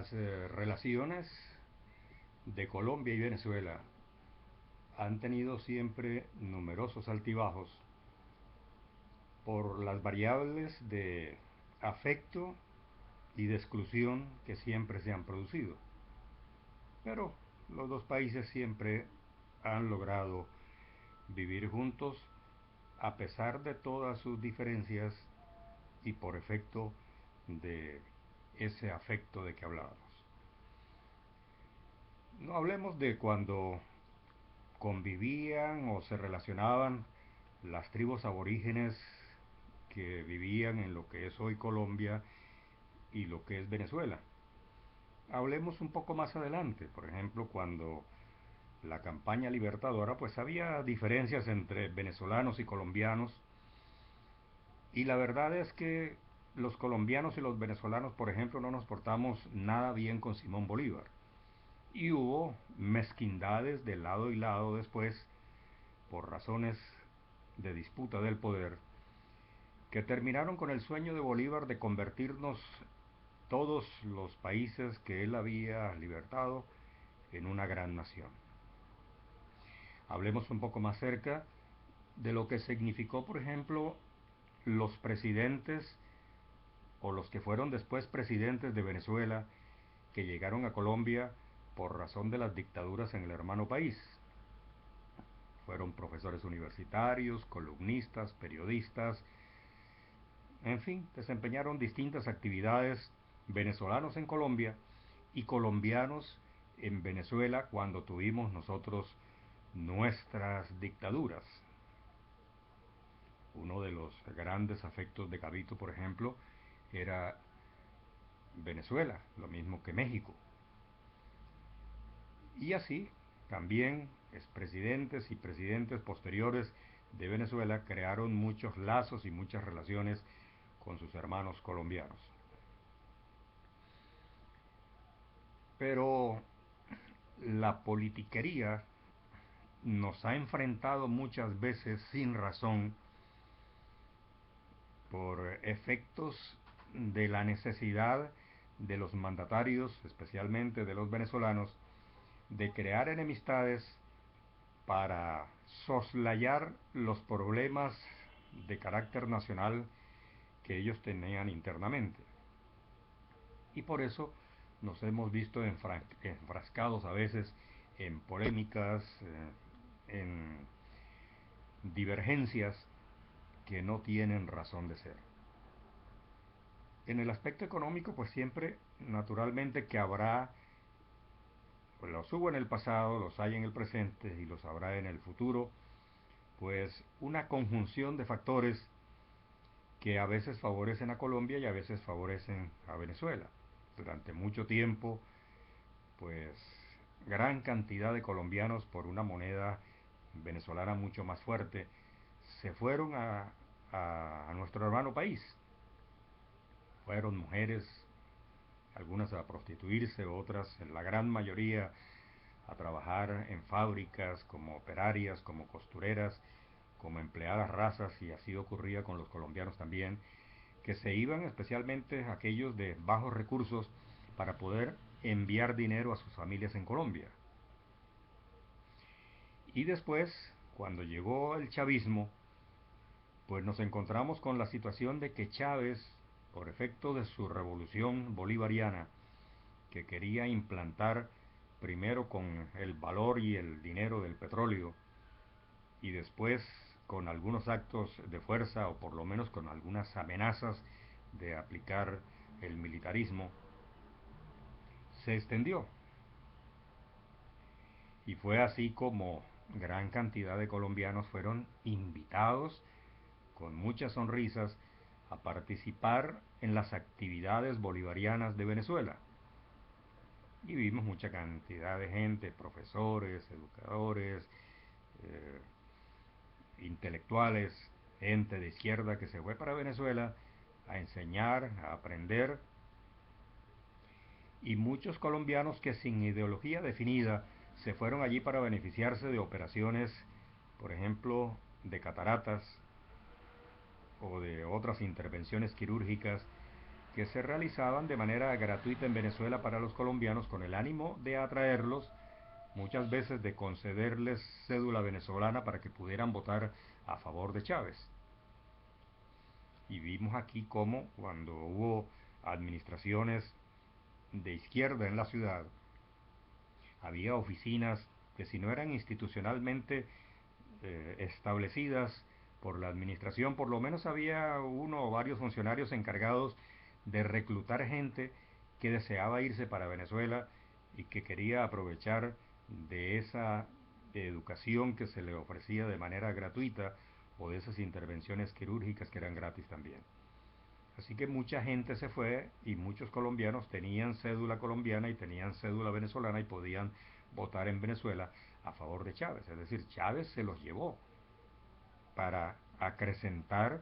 Las relaciones de Colombia y Venezuela han tenido siempre numerosos altibajos por las variables de afecto y de exclusión que siempre se han producido. Pero los dos países siempre han logrado vivir juntos a pesar de todas sus diferencias y por efecto de ese afecto de que hablábamos. No hablemos de cuando convivían o se relacionaban las tribus aborígenes que vivían en lo que es hoy Colombia y lo que es Venezuela. Hablemos un poco más adelante, por ejemplo, cuando la campaña libertadora, pues había diferencias entre venezolanos y colombianos, y la verdad es que los colombianos y los venezolanos, por ejemplo, no nos portamos nada bien con Simón Bolívar. Y hubo mezquindades de lado y lado después por razones de disputa del poder que terminaron con el sueño de Bolívar de convertirnos todos los países que él había libertado en una gran nación. Hablemos un poco más cerca de lo que significó, por ejemplo, los presidentes o los que fueron después presidentes de Venezuela que llegaron a Colombia por razón de las dictaduras en el hermano país. Fueron profesores universitarios, columnistas, periodistas, en fin, desempeñaron distintas actividades venezolanos en Colombia y colombianos en Venezuela cuando tuvimos nosotros nuestras dictaduras. Uno de los grandes afectos de Gavito, por ejemplo, era Venezuela, lo mismo que México. Y así, también expresidentes y presidentes posteriores de Venezuela crearon muchos lazos y muchas relaciones con sus hermanos colombianos. Pero la politiquería nos ha enfrentado muchas veces sin razón por efectos de la necesidad de los mandatarios, especialmente de los venezolanos, de crear enemistades para soslayar los problemas de carácter nacional que ellos tenían internamente. Y por eso nos hemos visto enfrascados a veces en polémicas, en divergencias que no tienen razón de ser. En el aspecto económico, pues siempre, naturalmente que habrá, pues los hubo en el pasado, los hay en el presente y los habrá en el futuro, pues una conjunción de factores que a veces favorecen a Colombia y a veces favorecen a Venezuela. Durante mucho tiempo, pues gran cantidad de colombianos por una moneda venezolana mucho más fuerte se fueron a nuestro hermano país. Fueron mujeres, algunas a prostituirse, otras, la gran mayoría, a trabajar en fábricas como operarias, como costureras, como empleadas razas, y así ocurría con los colombianos también, que se iban especialmente aquellos de bajos recursos para poder enviar dinero a sus familias en Colombia. Y después, cuando llegó el chavismo, pues nos encontramos con la situación de que Chávez, por efecto de su revolución bolivariana, que quería implantar primero con el valor y el dinero del petróleo y después con algunos actos de fuerza o por lo menos con algunas amenazas de aplicar el militarismo, se extendió. Y fue así como gran cantidad de colombianos fueron invitados con muchas sonrisas a participar en las actividades bolivarianas de Venezuela. Y vimos mucha cantidad de gente, profesores, educadores, eh, intelectuales, gente de izquierda que se fue para Venezuela a enseñar, a aprender, y muchos colombianos que sin ideología definida se fueron allí para beneficiarse de operaciones, por ejemplo, de cataratas o de otras intervenciones quirúrgicas que se realizaban de manera gratuita en Venezuela para los colombianos con el ánimo de atraerlos, muchas veces de concederles cédula venezolana para que pudieran votar a favor de Chávez. Y vimos aquí cómo cuando hubo administraciones de izquierda en la ciudad, había oficinas que si no eran institucionalmente establecidas por la administración, por lo menos había uno o varios funcionarios encargados de reclutar gente que deseaba irse para Venezuela y que quería aprovechar de esa educación que se le ofrecía de manera gratuita o de esas intervenciones quirúrgicas que eran gratis también. Así que mucha gente se fue y muchos colombianos tenían cédula colombiana y tenían cédula venezolana y podían votar en Venezuela a favor de Chávez. Es decir, Chávez se los llevó para acrecentar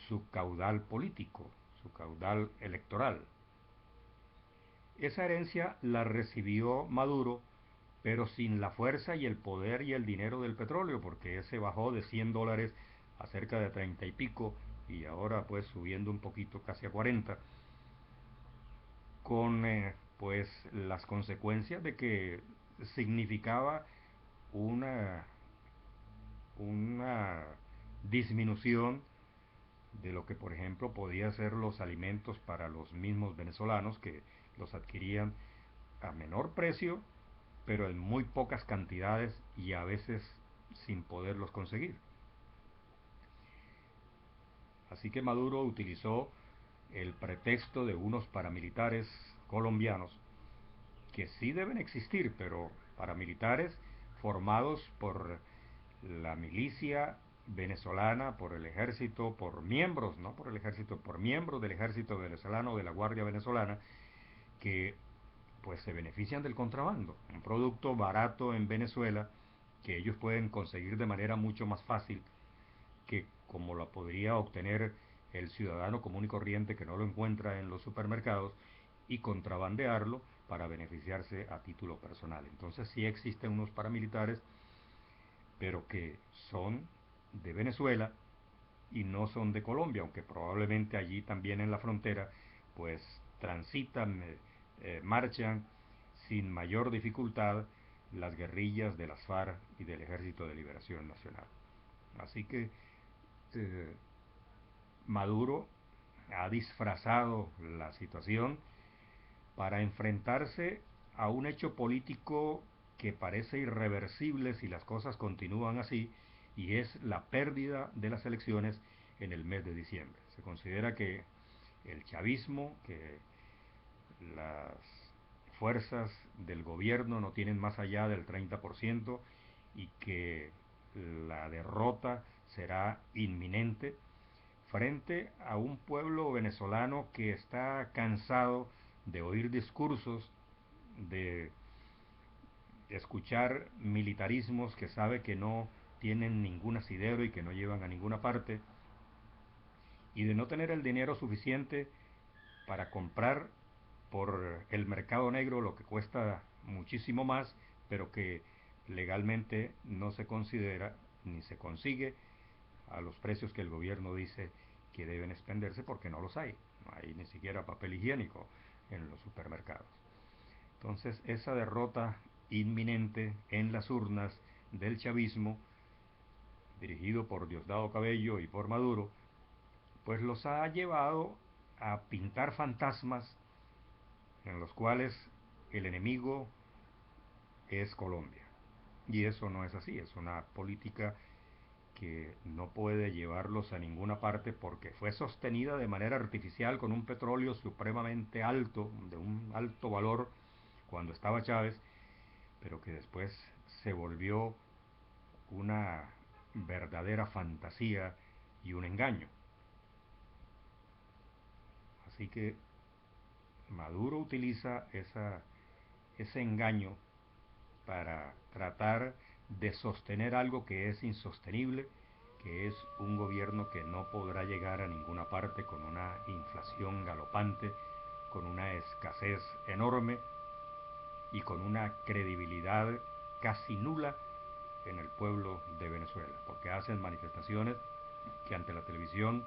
su caudal político, su caudal electoral. Esa herencia la recibió Maduro, pero sin la fuerza y el poder y el dinero del petróleo, porque ese bajó de $100 a cerca de 30 y pico, y ahora pues subiendo un poquito casi a 40, con pues las consecuencias de que significaba una, una disminución de lo que por ejemplo podía ser los alimentos para los mismos venezolanos que los adquirían a menor precio, pero en muy pocas cantidades y a veces sin poderlos conseguir. Así que Maduro utilizó el pretexto de unos paramilitares colombianos que sí deben existir, pero paramilitares formados por la milicia venezolana, por el ejército, por miembros, no por el ejército, por miembros del ejército venezolano, de la Guardia Venezolana, que pues se benefician del contrabando, un producto barato en Venezuela que ellos pueden conseguir de manera mucho más fácil que como lo podría obtener el ciudadano común y corriente que no lo encuentra en los supermercados y contrabandearlo para beneficiarse a título personal. Entonces sí existen unos paramilitares, pero que son de Venezuela y no son de Colombia, aunque probablemente allí también en la frontera pues transitan, marchan sin mayor dificultad las guerrillas de las FARC y del Ejército de Liberación Nacional. Así que eh, Maduro ha disfrazado la situación para enfrentarse a un hecho político que parece irreversible si las cosas continúan así, y es la pérdida de las elecciones en el mes de diciembre. Se considera que el chavismo, que las fuerzas del gobierno no tienen más allá del 30% y que la derrota será inminente frente a un pueblo venezolano que está cansado de oír discursos, de escuchar militarismos que sabe que no tienen ningún asidero y que no llevan a ninguna parte, y de no tener el dinero suficiente para comprar por el mercado negro lo que cuesta muchísimo más, pero que legalmente no se considera ni se consigue a los precios que el gobierno dice que deben expenderse porque no los hay. No hay ni siquiera papel higiénico en los supermercados. Entonces, esa derrota inminente en las urnas del chavismo, dirigido por Diosdado Cabello y por Maduro, pues los ha llevado a pintar fantasmas en los cuales el enemigo es Colombia. Y eso no es así, es una política que no puede llevarlos a ninguna parte porque fue sostenida de manera artificial con un petróleo supremamente alto, de un alto valor cuando estaba Chávez, pero que después se volvió una verdadera fantasía y un engaño. Así que Maduro utiliza ese engaño para tratar de sostener algo que es insostenible, que es un gobierno que no podrá llegar a ninguna parte con una inflación galopante, con una escasez enorme y con una credibilidad casi nula en el pueblo de Venezuela, porque hacen manifestaciones que ante la televisión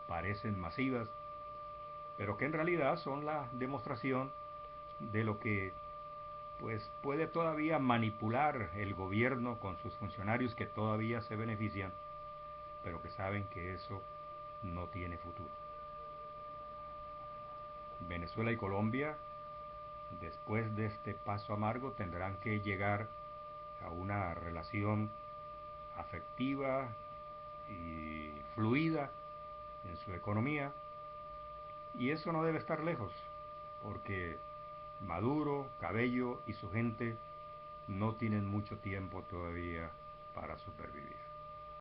parecen masivas, pero que en realidad son la demostración de lo que pues puede todavía manipular el gobierno con sus funcionarios que todavía se benefician, pero que saben que eso no tiene futuro. Venezuela y Colombia, después de este paso amargo, tendrán que llegar a una relación afectiva y fluida en su economía, y eso no debe estar lejos, porque Maduro, Cabello y su gente no tienen mucho tiempo todavía para supervivir.